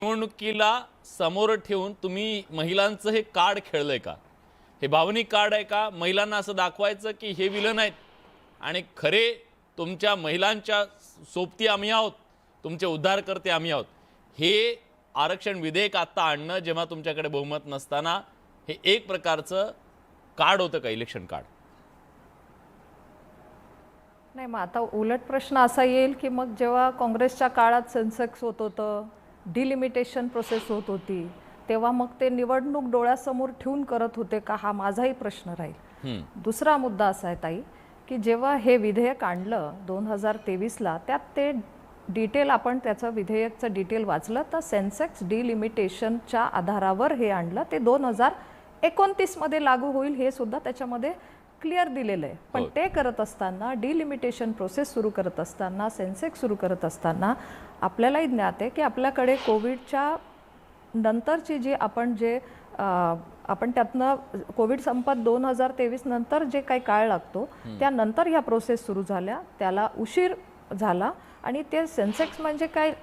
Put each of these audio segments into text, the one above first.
निवडणुकीला समोर ठेवून तुम्ही महिलांचं हे कार्ड खेळलंय का? हे भावनिक कार्ड आहे का? महिलांना असं दाखवायचं की हे विलन आहेत आणि खरे तुमच्या महिलांच्या सोबती आम्ही आहोत, तुमचे उद्धारकर्ते आम्ही आहोत. हे आरक्षण विधेयक आता आणणं जेव्हा तुमच्याकडे बहुमत नसताना हे एक प्रकारचं कार्ड होतं का, इलेक्शन कार्ड? नाही, मग आता उलट प्रश्न असा येईल की मग जेव्हा काँग्रेसच्या काळात सेन्सेक्स होत होतं, डिलिमिटेशन प्रोसेस होत होती, तेव्हा मग ते निवडणूक डोळ्यासमोर ठेवून करत होते का, हा माझाही प्रश्न राहील. दुसरा मुद्दा असा आहे ताई की जेव्हा हे विधेयक आणलं 2023ला, त्यात ते डिटेल आपण त्याचं विधेयकचं डिटेल वाचलं तर सेन्सेक्स डिलिमिटेशनच्या आधारावर हे आणलं. ते 2029 मध्ये लागू होईल हे सुद्धा त्याच्यामध्ये क्लिअर दिलेलं आहे. पण ते करत असताना, डिलिमिटेशन प्रोसेस सुरू करत असताना, सेन्सेक्स सुरू करत असताना आपल्यालाही ज्ञात आहे की आपल्याकडे कोविडच्या नंतरची जी आपण त्यातनं कोविड संपत 2023 नंतर जे काही काळ लागतो त्यानंतर ह्या प्रोसेस सुरू झाल्या, त्याला उशीर झाला. आणि ते सेन्सेक्स म्हणजे काय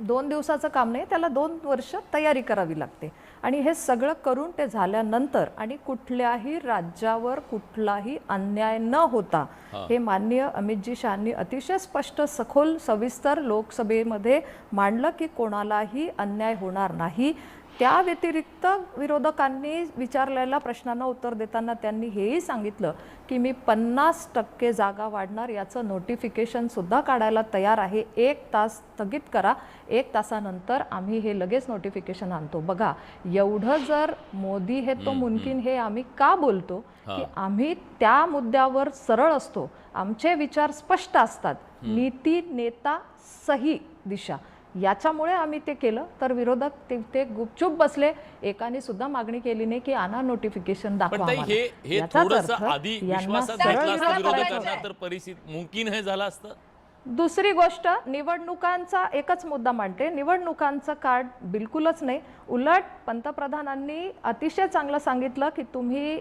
2 दिवसाचं काम नाही, त्याला 2 वर्ष तयारी करावी लागते. आणि हे सगळं करून ते झाल्यानंतर आणि कुठल्याही राज्यावर कुठलाही अन्याय न होता हे माननीय अमितजी शहांनी अतिशय स्पष्ट, सखोल, सविस्तर लोकसभेमध्ये मांडलं की कोणालाही अन्याय होणार नाही. त्या व्यतिरिक्त विरोधकांनी विचारलेल्या प्रश्नांना उत्तर देताना त्यांनी हेही सांगितलं की मी 50% जागा वाढणार याचं नोटिफिकेशन सुद्धा काढायला तयार आहे. 1 तास स्थगित करा, 1 तासानंतर आम्ही हे लगेच नोटिफिकेशन आणतो. बघा, एवढं जर मोदी है तो मुमकिन हे आम्ही का बोलतो की आम्ही त्या मुद्द्यावर सरळ असतो, आमचे विचार स्पष्ट असतात, नीती नेता सही दिशा, याच्यामुळे आम्ही ते केलं. तर विरोधक ते गुपचूप बसले, एकाने सुद्धा मागणी केली नाही की आणा नोटिफिकेशन दाखवा. हे थोडंसं आधी विश्वासात घेतलं असतं विरोधकांना तर परिस्थिती मुमकिन हे झालं असतं. दुसरी गोष्ट, निवडणुकांचा एकच मुद्दा मांडते, निवडणुकांचं कार्ड बिलकुलच नाही. उलट पंतप्रधानांनी अतिशय चांगलं सांगितलं की तुम्ही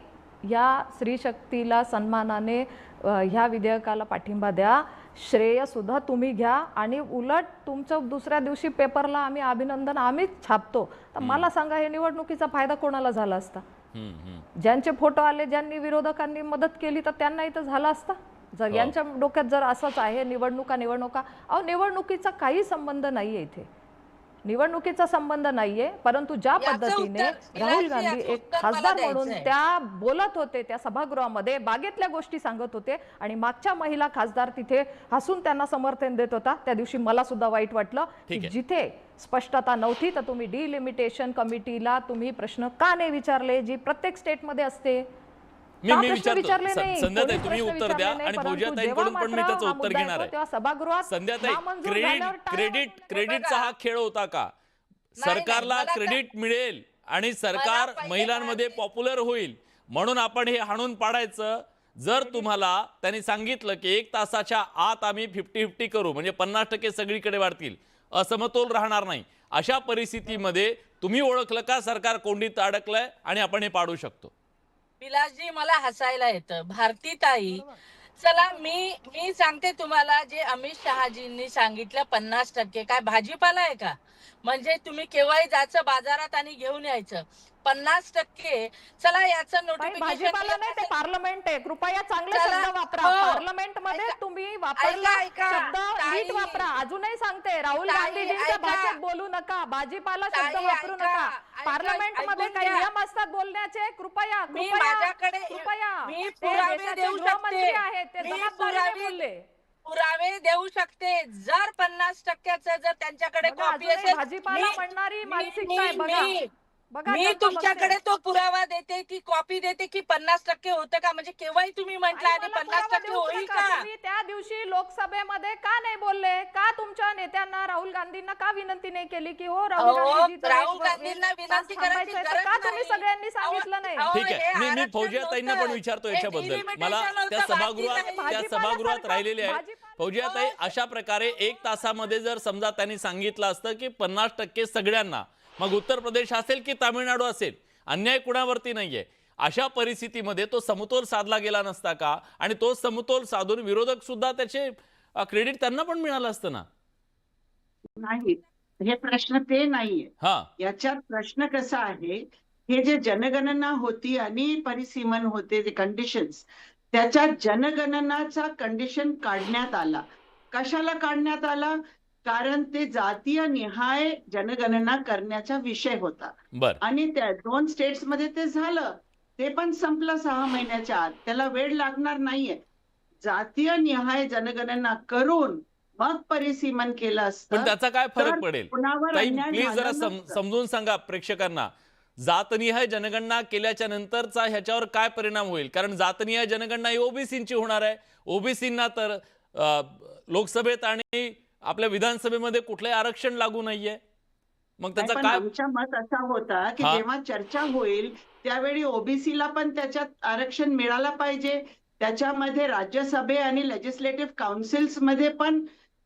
या स्त्री शक्तीला सन्मानाने ह्या विधेयकाला पाठिंबा द्या, श्रेय सुद्धा तुम्ही घ्या आणि उलट तुमचं दुसऱ्या दिवशी पेपरला आम्ही अभिनंदन आम्हीच छापतो. तर मला सांगा, हे निवडणुकीचा फायदा कोणाला झाला असता? ज्यांचे फोटो आले, ज्यांनी विरोधकांनी मदत केली, तर त्यांनाही तर झाला असता. जर यांच्या डोक्यात जर असंच आहे निवडणुका, अहो निवडणुकीचा काही संबंध नाहीये इथे, निवडणुकीचा संबंध नाहीये. परंतु ज्या पद्धतीने राहुल गांधी एक खासदार म्हणून त्या बोलत होते त्या सभागृहामध्ये, बागेतल्या गोष्टी सांगत होते आणि मागच्या महिला खासदार तिथे हसून त्यांना समर्थन देत होता, त्या दिवशी मला सुद्धा वाईट वाटलं की जिथे स्पष्टता नव्हती तर तुम्ही डिलिमिटेशन कमिटीला तुम्ही प्रश्न का नाही विचारले, जी प्रत्येक स्टेटमध्ये असते. मी विचारतो संध्याताई, तुम्ही उत्तर द्या आणि फौजियाताईंकडून पण मी त्याचं उत्तर घेणार आहे. संध्याताई, क्रेडिटचा हा खेळ होता का? सरकारला क्रेडिट मिळेल आणि सरकार महिलांमध्ये पॉप्युलर होईल म्हणून आपण हे हाणून पाडायचं. जर तुम्हाला त्यांनी सांगितलं की 1 तासाच्या आत आम्ही 50-50 करू, म्हणजे 50% सगळीकडे वाढतील, असमतोल राहणार नाही, अशा परिस्थितीमध्ये तुम्ही ओळखलं का सरकार कोंडीत अडकलंय आणि आपण हे पाडू शकतो? विलासजी, मला हसायला येतं. भारतीताई, चला मी सांगते तुम्हाला, जे अमित शहाजींनी सांगितलं 50% काय भाजीपाला आहे का? म्हणजे तुम्ही केव्हाही जायचं बाजारात आणि घेऊन यायचं. 50% चला याचं नोटिफिकेशन ते पार्लमेंट आहे. कृपया चांगले शब्द वापरा. पार्लमेंट मध्ये तुम्ही वापरला शब्द नीट वापरा. अजूनही सांगते, राहुल गांधीजींच्या भाषेत बोलू नका, भाजीपाला शब्द वापरू नका. पार्लमेंट मध्ये काही नियम असतात बोलण्याचे. कृपया मी माझ्याकडे मी पुरावे देऊ शकते, आहेत ते जबाबदारीने बोलले. पुरावे देऊ शकते. जर 50%चं जर त्यांच्याकडे कॉपी असेल, भाजीपाला म्हणणारी मानसिकता आहे. बघा, मी तुमच्याकडे तो पुरावा देते की कॉपी देते की 50% होतं का? म्हणजे केव्हाही तुम्ही म्हटलं आणि 50% होईल का? तुम्ही त्या दिवशी लोकसभेमध्ये का नाही बोलले? का तुमच्या नेत्यांना, राहुल गांधींना का विनंती नाही केली की हो राहुल गांधींना विनंती करायची गरज का तुम्ही सगळ्यांनी सांगितलं नाही? ठीक आहे, मी फौजियाताईंना पण विचारतो याच्याबद्दल. मला त्या सभागृहात राहिलेले आहेत. फौजियाताई, अशा प्रकारे 1 तासामध्ये जर समजा त्यांनी सांगितलं असतं की 50% सगळ्यांना, मग उत्तर प्रदेश असेल की तामिळनाडू असेल, अन्याय कुणावरती नाहीये, अशा परिस्थितीमध्ये तो समतोल साधला गेला नसता का? आणि तो समतोल साधून विरोधक सुद्धा त्याचे क्रेडिट त्यांना पण मिळालं असतं ना? नाही, हे प्रश्न ते नाहीये. हा याच्यात प्रश्न कसा आहे, हे जे जनगणना होती आणि परिसीमन होते जे कंडिशन्स, त्याच्यात जनगणनाचा कंडिशन काढण्यात आला. कशाला काढण्यात आला? कारण ते जातीय निहाय जनगणना करण्याचा विषय होता बर आणि त्या 2 स्टेट्समध्ये ते झालं. ते पण संपलं 6 महिन्याच्या आत. त्याला वेळ लागणार नाहीये. जातीय निहाय जनगणना करून मग परिसीमन केलं पण असतं त्याचा काय तर फरक पडेल? कुणावर ताई अन्याय प्लीज जरा झाला नसता. समजून सांगा प्रेक्षकांना, जातनिहाय जनगणना केल्याच्या नंतरचा ह्याच्यावर काय परिणाम होईल? कारण जातनिहाय जनगणना ही ओबीसींची होणार आहे. ओबीसींना तर लोकसभेत आणि आपल्या विधानसभेमध्ये कुठलंही आरक्षण लागू नाहीये. मग नाही, त्याचा पण काय? आमचा मत असा होता की हा जेव्हा चर्चा होईल त्यावेळी ओबीसीला पण त्याच्यात आरक्षण मिळाला पाहिजे. त्याच्यामध्ये राज्यसभे आणि लेजिस्लेटिव्ह काउन्सिल्स मध्ये पण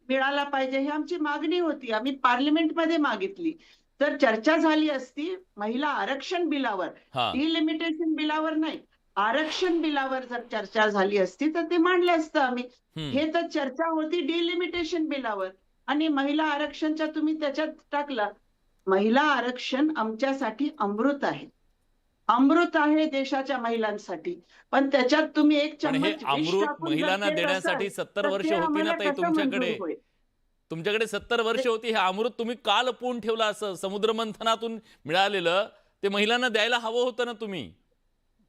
मिळाला पाहिजे, ही आमची मागणी होती. आम्ही पार्लिमेंटमध्ये मागितली. तर चर्चा झाली असती महिला आरक्षण बिलावर, हा डिलिमिटेशन बिलावर नाही, आरक्षण बिलावर जर चर्चा झाली असती तर ते मांडलं असतं आम्ही. हे तर चर्चा होती डिलिमिटेशन बिलावर आणि महिला आरक्षणच्या तुम्ही त्याच्यात टाकला. महिला आरक्षण आमच्यासाठी अमृत आहे. अमृत आहे देशाच्या महिलांसाठी. पण त्याच्यात तुम्ही एक पण हे चम्मच विष अमृत टाकून जर महिलांना देत देण्यासाठी असाल 70 तर वर्ष ते होती ना आम्हाला ताई कसं तुमच्याकडे? मंजूर होईल? तुमच्याकडे 70 वर्ष होती. हे अमृत तुम्ही का लपवून ठेवलं? असं समुद्रमंथनातून मिळालेलं ते महिलांना द्यायला हवं होतं ना तुम्ही.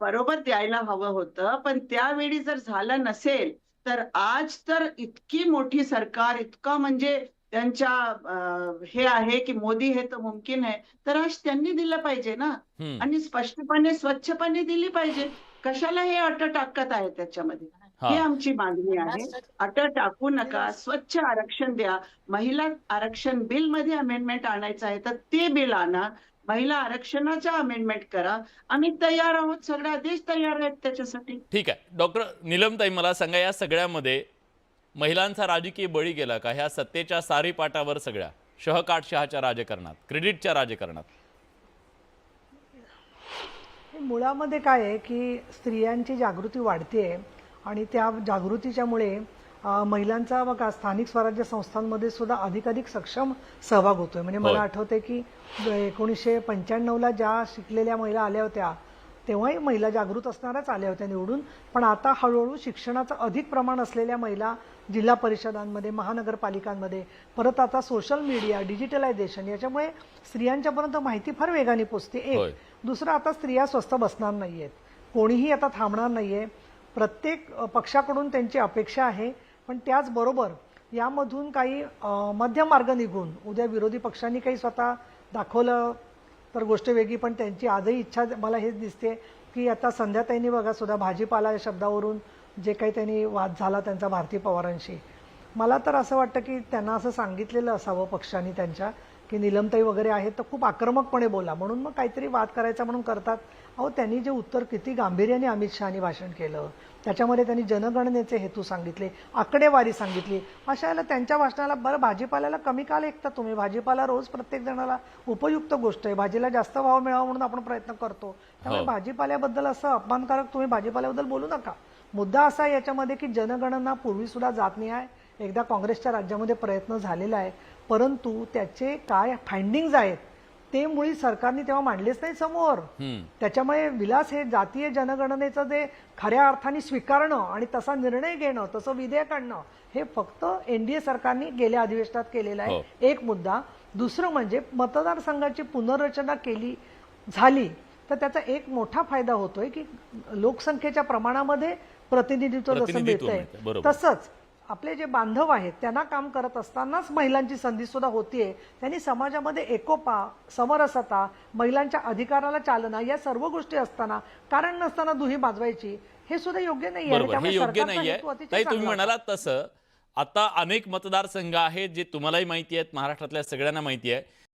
बरोबर द्यायला हवं होतं, पण त्यावेळी जर झालं नसेल तर आज तर इतकी मोठी सरकार, इतका म्हणजे त्यांच्या हे आहे की मोदी है तो मुमकिन है, तर आज त्यांनी दिलं पाहिजे ना. आणि स्पष्टपणे स्वच्छपणे दिली पाहिजे. कशाला हे अट टाकत आहे त्याच्यामध्ये? हा ही आमची मागणी आहे. 50% अट टाकू नका, स्वच्छ आरक्षण द्या. महिला आरक्षण बिल मध्ये अमेंडमेंट आणायचं आहे तर ते बिल आणा. महिला आरक्षणाचा अमेंडमेंट करा. आम्ही तयार आहोत, सगळा देश तयार आहे त्याच्यासाठी. ठीक आहे. डॉक्टर नीलमताई मला सांगा, या सगळ्यामध्ये महिलांचा राजकीय बळी गेला का ह्या सत्तेच्या सारीपाटावर, सगळ्या शहाच्या राजकारणात, क्रेडिटच्या राजकारणात? मुळामध्ये काय आहे की स्त्रियांची जागृती वाढते आणि त्या जागृतीच्यामुळे महिलांचा बघा स्थानिक स्वराज्य संस्थांमध्ये सुद्धा अधिकाधिक सक्षम सहभाग होतोय. म्हणजे मला आठवते की 1995ला ज्या शिकलेल्या महिला आल्या होत्या तेव्हाही महिला जागृत असणाऱ्याच आल्या होत्या निवडून. पण आता हळूहळू शिक्षणाचं अधिक प्रमाण असलेल्या महिला जिल्हा परिषदांमध्ये, महानगरपालिकांमध्ये, परत आता सोशल मीडिया, डिजिटलायझेशन याच्यामुळे स्त्रियांच्यापर्यंत माहिती फार वेगाने पोचते. एक दुसरं, आता स्त्रिया स्वस्थ बसणार नाहीयेत, कोणीही आता थांबणार नाहीये. प्रत्येक पक्षाकडून त्यांची अपेक्षा आहे. पण त्याचबरोबर यामधून काही मध्यम मार्ग निघून उद्या विरोधी पक्षांनी काही स्वतः दाखवलं तर गोष्ट वेगळी. पण त्यांची आजही इच्छा मला हेच दिसते की आता संध्याताईंनी बघा सुद्धा भाजीपाला या शब्दावरून जे काही त्यांनी वाद झाला त्यांचा भारती पवारांशी, मला तर असं वाटतं की त्यांना असं सांगितलेलं असावं पक्षांनी त्यांच्या की नीलमताई वगैरे आहेत तर खूप आक्रमकपणे बोला, म्हणून मग काहीतरी वाद करायचा म्हणून करतात. अहो, त्यांनी जे उत्तर किती गांभीर्याने अमित शहानी भाषण केलं, त्याच्यामध्ये त्यांनी जनगणनेचे हेतू सांगितले, आकडेवारी सांगितली. अशा वेळेला त्यांच्या भाषणाला बरं भाजीपाल्याला कमी का लेखता तुम्ही? भाजीपाला रोज प्रत्येक जणाला उपयुक्त गोष्ट आहे. भाजीला जास्त भाव मिळावा म्हणून आपण प्रयत्न करतो. त्यामुळे भाजीपाल्याबद्दल असं अपमानकारक तुम्ही भाजीपाल्याबद्दल बोलू नका. मुद्दा असा आहे याच्यामध्ये की जनगणना पूर्वी सुद्धा जातनिहाय एकदा काँग्रेसच्या राज्यामध्ये प्रयत्न झालेला आहे, परंतु त्याचे काय फाइंडिंग्ज आहेत ते मुळी सरकारने तेव्हा मांडलेच नाही समोर. त्याच्यामुळे विलास हे जातीय जनगणनेचं जे खऱ्या अर्थाने स्वीकारणं आणि तसा निर्णय घेणं, तसं विधेयक आणणं, हे फक्त एनडीए सरकारने गेल्या अधिवेशनात केलेलं आहे. एक मुद्दा. दुसरं म्हणजे मतदारसंघाची पुनर्रचना झाली तर त्याचा एक मोठा फायदा होतोय की लोकसंख्येच्या प्रमाणामध्ये प्रतिनिधित्व जसं मिळतंय तसंच आपले जे बांधव आहेत त्यांना काम करत असतानाच महिलांची संधी सुद्धा होतीये. त्यांनी समाजामध्ये एकोपा, समरसता, महिलांच्या अधिकाराला चालना या सर्व गोष्टी असताना कारण नसताना दुही माजवायची हे सुद्धा योग्य नाहीये. हे योग्य नाहीये. ताई तुम्ही म्हणालात तसं आता अनेक मतदारसंघ आहेत जे तुम्हालाही माहिती आहेत, महाराष्ट्रातल्या सगळ्यांना माहिती आहे.